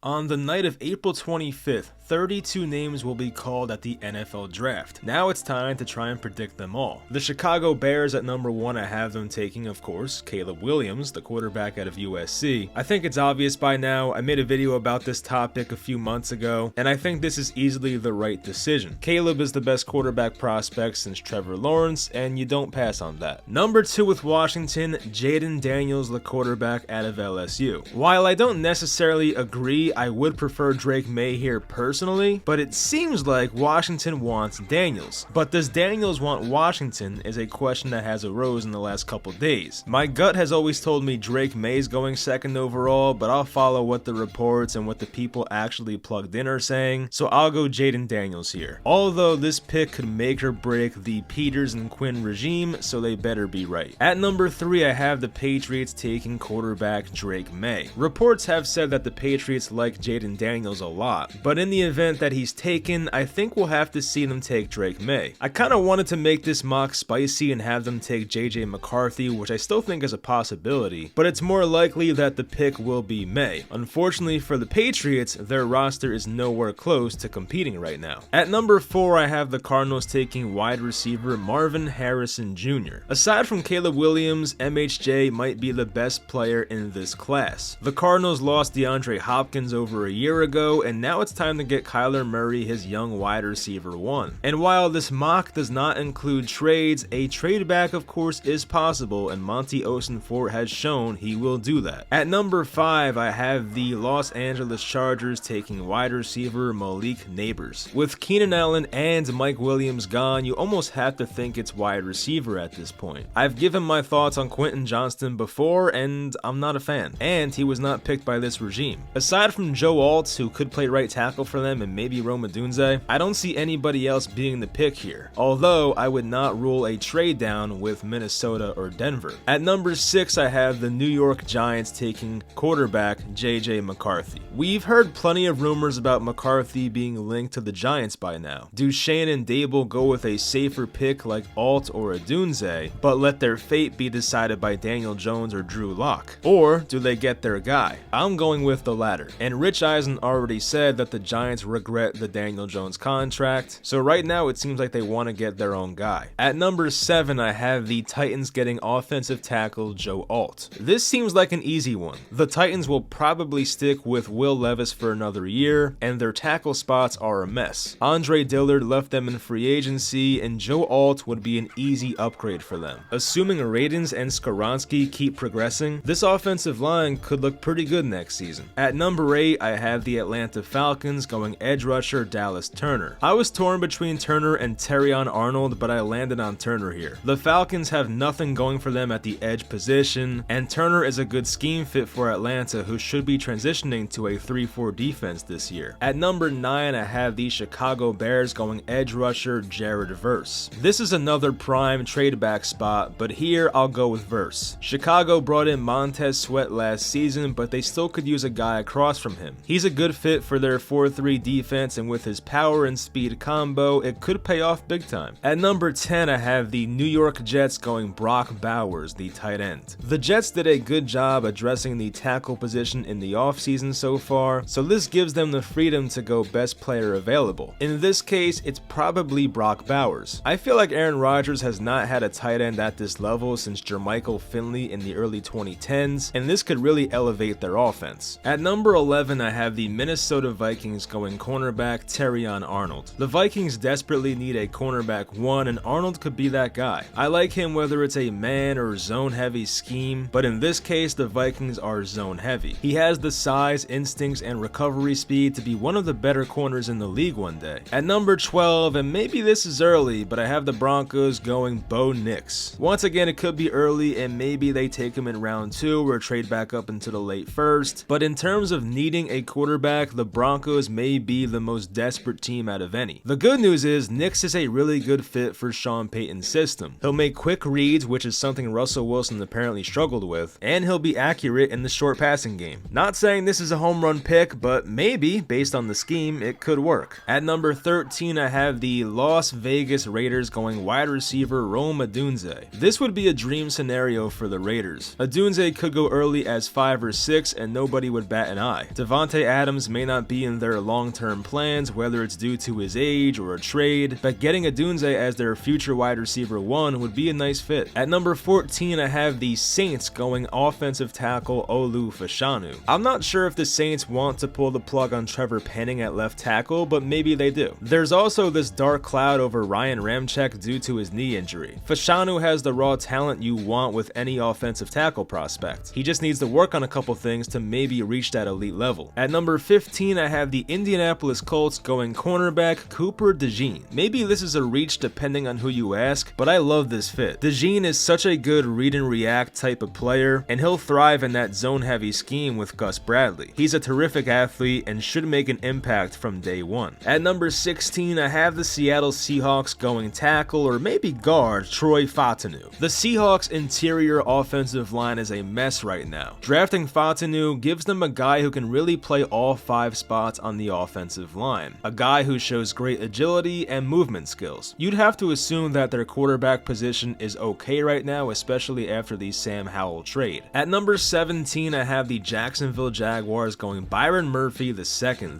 On the night of April 25th, 32 names will be called at the NFL Draft. Now it's time to try and predict them all. The Chicago Bears at number 1, I have them taking, of course, Caleb Williams, the quarterback out of USC. I think it's obvious by now. I made a video about this topic a few months ago, and I think this is easily the right decision. Caleb is the best quarterback prospect since Trevor Lawrence, and you don't pass on that. Number 2 with Washington, Jaden Daniels, the quarterback out of LSU. While I don't necessarily agree, I would prefer Drake May here personally, but it seems like Washington wants Daniels. But does Daniels want Washington is a question that has arose in the last couple days. My gut has always told me Drake May is going second overall, but I'll follow what the reports and what the people actually plugged in are saying, so I'll go Jaden Daniels here. Although this pick could make or break the Peters and Quinn regime, so they better be right. At number 3, I have the Patriots taking quarterback Drake May. Reports have said that the Patriots like Jaden Daniels a lot, but in the event that he's taken, I think we'll have to see them take Drake May. I kind of wanted to make this mock spicy and have them take JJ McCarthy, which I still think is a possibility, but it's more likely that the pick will be May. Unfortunately for the Patriots, their roster is nowhere close to competing right now. At number 4, I have the Cardinals taking wide receiver Marvin Harrison Jr. Aside from Caleb Williams, MHJ might be the best player in this class. The Cardinals lost DeAndre Hopkins over a year ago, and now it's time to get Kyler Murray his young wide receiver 1. And while this mock does not include trades, a trade back of course is possible, and Monty Osenfort has shown he will do that. At number 5, I have the Los Angeles Chargers taking wide receiver Malik Neighbors. With Keenan Allen and Mike Williams gone, you almost have to think it's wide receiver at this point. I've given my thoughts on Quentin Johnston before, and I'm not a fan. And he was not picked by this regime. Aside from Joe Alt, who could play right tackle for them, and maybe Rome Odunze, I don't see anybody else being the pick here. Although, I would not rule a trade down with Minnesota or Denver. At number 6, I have the New York Giants taking quarterback JJ McCarthy. We've heard plenty of rumors about McCarthy being linked to the Giants by now. Do Shane and Dable go with a safer pick like Alt or Odunze, but let their fate be decided by Daniel Jones or Drew Lock? Or do they get their guy? I'm going with the latter. And Rich Eisen already said that the Giants regret the Daniel Jones contract, so right now it seems like they want to get their own guy. At number 7, I have the Titans getting offensive tackle Joe Alt. This seems like an easy one. The Titans will probably stick with Will Levis for another year, and their tackle spots are a mess. Andre Dillard left them in free agency, and Joe Alt would be an easy upgrade for them. Assuming Radins and Skoronski keep progressing, this offensive line could look pretty good next season. At number 8, I have the Atlanta Falcons going edge rusher Dallas Turner. I was torn between Turner and Terrion Arnold, but I landed on Turner here. The Falcons have nothing going for them at the edge position, and Turner is a good scheme fit for Atlanta, who should be transitioning to a 3-4 defense this year. At number 9, I have the Chicago Bears going edge rusher Jared Verse. This is another prime trade back spot, but here I'll go with Verse. Chicago brought in Montez Sweat last season, but they still could use a guy across from him. He's a good fit for their 4-3 defense, and with his power and speed combo, it could pay off big time. At number 10, I have the New York Jets going Brock Bowers, the tight end. The Jets did a good job addressing the tackle position in the offseason so far, so this gives them the freedom to go best player available. In this case, it's probably Brock Bowers. I feel like Aaron Rodgers has not had a tight end at this level since Jermichael Finley in the early 2010s, and this could really elevate their offense. At number 11, I have the Minnesota Vikings going cornerback Terrion Arnold. The Vikings desperately need a cornerback 1, and Arnold could be that guy. I like him whether it's a man or zone heavy scheme, but in this case the Vikings are zone heavy. He has the size, instincts, and recovery speed to be one of the better corners in the league one day. At number 12, and maybe this is early, but I have the Broncos going Bo Nix. Once again, it could be early and maybe they take him in round 2 or trade back up into the late first, but in terms of needing a quarterback, the Broncos may be the most desperate team out of any. The good news is Nix is a really good fit for Sean Payton's system. He'll make quick reads, which is something Russell Wilson apparently struggled with, and he'll be accurate in the short passing game. Not saying this is a home run pick, but maybe, based on the scheme, it could work. At number 13, I have the Las Vegas Raiders going wide receiver Rome Odunze. This would be a dream scenario for the Raiders. Odunze could go early as 5 or 6 and nobody would bat an eye. Devontae Adams may not be in their long-term plans, whether it's due to his age or a trade, but getting Odunze as their future wide receiver 1 would be a nice fit. At number 14, I have the Saints going offensive tackle Olu Fashanu. I'm not sure if the Saints want to pull the plug on Trevor Penning at left tackle, but maybe they do. There's also this dark cloud over Ryan Ramczyk due to his knee injury. Fashanu has the raw talent you want with any offensive tackle prospect. He just needs to work on a couple things to maybe reach that elite level. At number 15, I have the Indianapolis Colts going cornerback Cooper DeJean. Maybe this is a reach depending on who you ask, but I love this fit. DeJean is such a good read and react type of player, and he'll thrive in that zone-heavy scheme with Gus Bradley. He's a terrific athlete and should make an impact from day one. At number 16, I have the Seattle Seahawks going tackle or maybe guard Troy Fautanu. The Seahawks' interior offensive line is a mess right now. Drafting Fautanu gives them a guy who can really play all 5 spots on the offensive line, a guy who shows great agility and movement skills. You'd have to assume that their quarterback position is okay right now, especially after the Sam Howell trade. At number 17, I have the Jacksonville Jaguars going Byron Murphy II,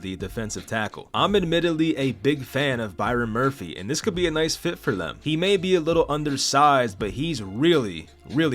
the defensive tackle. I'm admittedly a big fan of Byron Murphy, and this could be a nice fit for them. He may be a little undersized, but he's really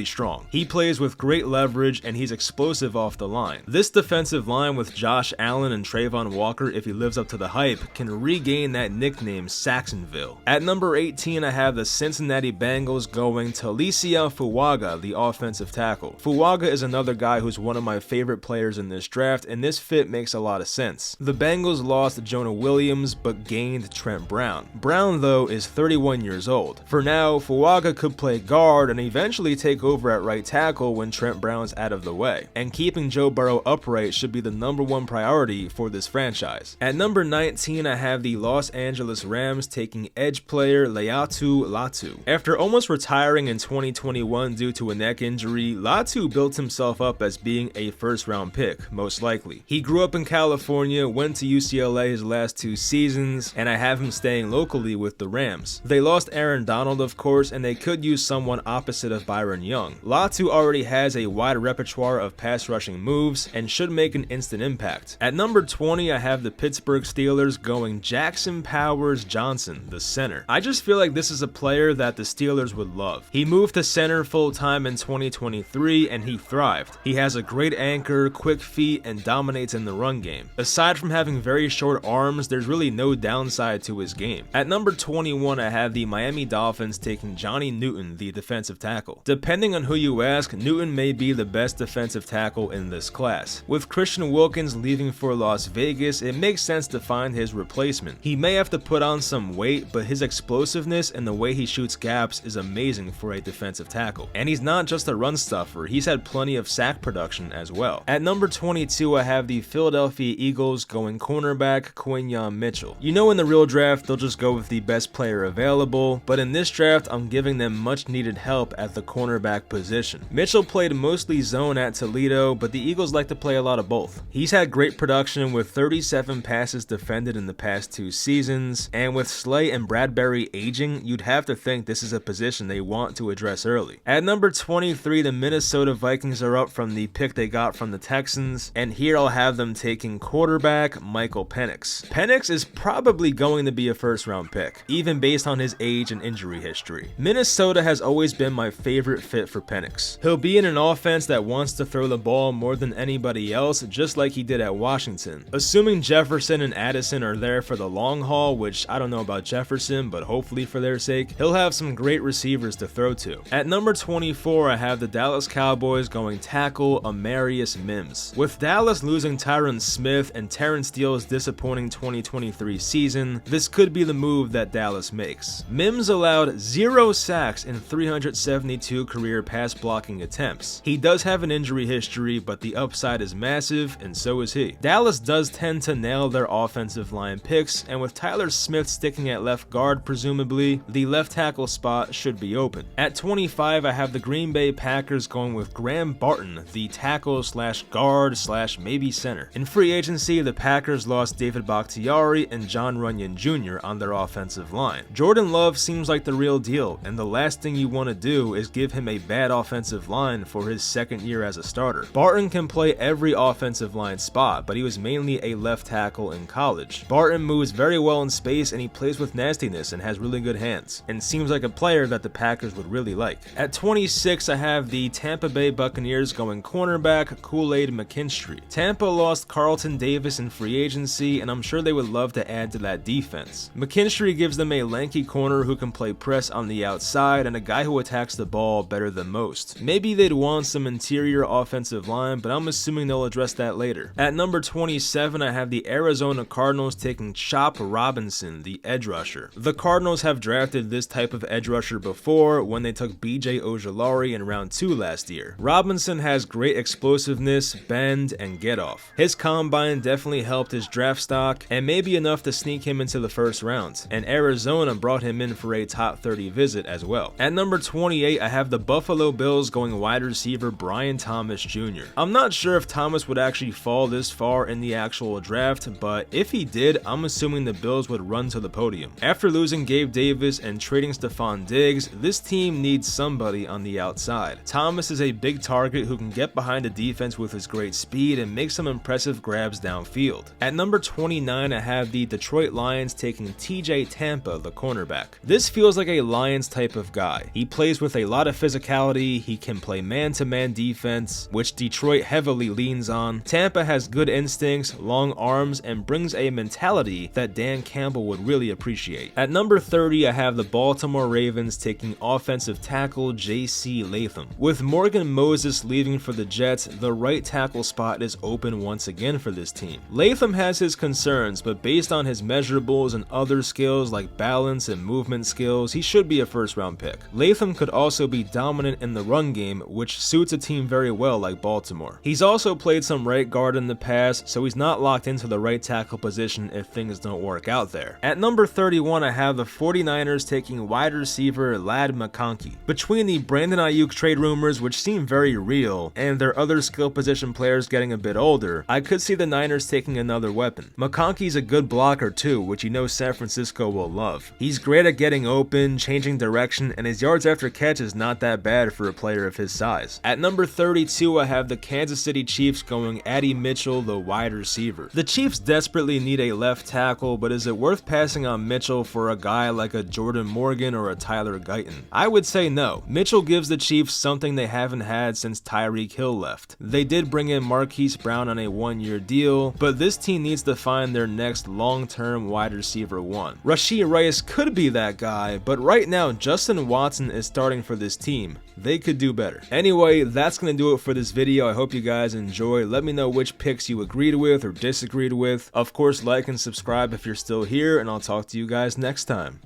strong. He plays with great leverage and he's explosive off the line. This defensive line with Josh Allen and Trayvon Walker, if he lives up to the hype, can regain that nickname Saxonville. At number 18, I have the Cincinnati Bengals going Talicia Fuaga, the offensive tackle. Fuaga is another guy who's one of my favorite players in this draft, and this fit makes a lot of sense. The Bengals lost Jonah Williams but gained Trent Brown. Brown, though, is 31 years old. For now, Fuaga could play guard and eventually take over at right tackle when Trent Brown's out of the way, and keeping Joe Burrow upright should be the #1 priority for this franchise. At number 19, I have the Los Angeles Rams taking edge player Laiatu Latu. After almost retiring in 2021 due to a neck injury, Latu built himself up as being a first-round pick, most likely. He grew up in California, went to UCLA his last 2 seasons, and I have him staying locally with the Rams. They lost Aaron Donald, of course, and they could use someone opposite of Byron Young. Latu already has a wide repertoire of pass rushing moves and should make an instant impact. At number 20, I have the Pittsburgh Steelers going Jackson Powers Johnson, the center. I just feel like this is a player that the Steelers would love. He moved to center full-time in 2023 and he thrived. He has a great anchor, quick feet, and dominates in the run game. Aside from having very short arms, there's really no downside to his game. At number 21, I have the Miami Dolphins taking Johnny Newton, the defensive tackle. Depending on who you ask, Newton may be the best defensive tackle in this class. With Christian Wilkins leaving for Las Vegas, it makes sense to find his replacement. He may have to put on some weight, but his explosiveness and the way he shoots gaps is amazing for a defensive tackle. And he's not just a run stuffer, he's had plenty of sack production as well. At number 22, I have the Philadelphia Eagles going cornerback Quinyon Mitchell. You know, in the real draft, they'll just go with the best player available, but in this draft, I'm giving them much needed help at the cornerback position. Mitchell played mostly zone at Toledo, but the Eagles like to play a lot of both. He's had great production with 37 passes defended in the past 2 seasons, and with Slay and Bradbury aging, you'd have to think this is a position they want to address early. At number 23, the Minnesota Vikings are up from the pick they got from the Texans, and here I'll have them taking quarterback Michael Penix. Penix is probably going to be a first-round pick, even based on his age and injury history. Minnesota has always been my favorite fit for Penix. He'll be in an offense that wants to throw the ball more than anybody else, just like he did at Washington. Assuming Jefferson and Addison are there for the long haul, which I don't know about Jefferson, but hopefully for their sake, he'll have some great receivers to throw to. At number 24, I have the Dallas Cowboys going tackle Amarius Mims. With Dallas losing Tyron Smith and Terrence Steele's disappointing 2023 season, this could be the move that Dallas makes. Mims allowed 0 sacks in 372 career pass blocking attempts. He does have an injury history, but the upside is massive, and so is he. Dallas does tend to nail their offensive line picks, and with Tyler Smith sticking at left guard presumably, the left tackle spot should be open. At 25, I have the Green Bay Packers going with Graham Barton, the tackle slash guard slash maybe center. In free agency, the Packers lost David Bakhtiari and John Runyon Jr. on their offensive line. Jordan Love seems like the real deal, and the last thing you want to do is give him a bad offensive line for his second year as a starter. Barton can play every offensive offensive line spot, but he was mainly a left tackle in college. Barton moves very well in space, and he plays with nastiness and has really good hands, and seems like a player that the Packers would really like. At 26, I have the Tampa Bay Buccaneers going cornerback Kool-Aid McKinstry. Tampa lost Carlton Davis in free agency, and I'm sure they would love to add to that defense. McKinstry gives them a lanky corner who can play press on the outside and a guy who attacks the ball better than most. Maybe they'd want some interior offensive line, but I'm assuming they'll address that later. At number 27, I have the Arizona Cardinals taking Chop Robinson, the edge rusher. The Cardinals have drafted this type of edge rusher before when they took BJ Ojulari in round 2 last year. Robinson has great explosiveness, bend, and get off. His combine definitely helped his draft stock and may be enough to sneak him into the first round, and Arizona brought him in for a top 30 visit as well. At number 28, I have the Buffalo Bills going wide receiver Brian Thomas Jr. I'm not sure if Thomas would actually fall this far in the actual draft, but if he did, I'm assuming the Bills would run to the podium. After losing Gabe Davis and trading Stephon Diggs, this team needs somebody on the outside. Thomas is a big target who can get behind the defense with his great speed and make some impressive grabs downfield. At number 29, I have the Detroit Lions taking TJ Tampa, the cornerback. This feels like a Lions type of guy. He plays with a lot of physicality, he can play man-to-man defense, which Detroit heavily leans on. Tampa has good instincts, long arms, and brings a mentality that Dan Campbell would really appreciate. At number 30, I have the Baltimore Ravens taking offensive tackle J.C. Latham. With Morgan Moses leaving for the Jets, the right tackle spot is open once again for this team. Latham has his concerns, but based on his measurables and other skills like balance and movement skills, he should be a first-round pick. Latham could also be dominant in the run game, which suits a team very well like Baltimore. He's also played some right guard in the past, so he's not locked into the right tackle position if things don't work out there. At number 31, I have the 49ers taking wide receiver Ladd McConkey. Between the Brandon Ayuk trade rumors, which seem very real, and their other skill position players getting a bit older, I could see the Niners taking another weapon. McConkey's a good blocker too, which you know San Francisco will love. He's great at getting open, changing direction, and his yards after catch is not that bad for a player of his size. At number 32, I have the Kansas City Chiefs going Addy Mitchell, the wide receiver. The Chiefs desperately need a left tackle, but is it worth passing on Mitchell for a guy like a Jordan Morgan or a Tyler Guyton? I would say no. Mitchell gives the Chiefs something they haven't had since Tyreek Hill left. They did bring in Marquise Brown on a one-year deal, but this team needs to find their next long-term wide receiver one. Rashee Rice could be that guy, but right now Justin Watson is starting for this team. They could do better. Anyway, that's going to do it for this video. I hope you guys enjoy. Let me know which picks you agreed with or disagreed with. Of course, like and subscribe if you're still here, and I'll talk to you guys next time.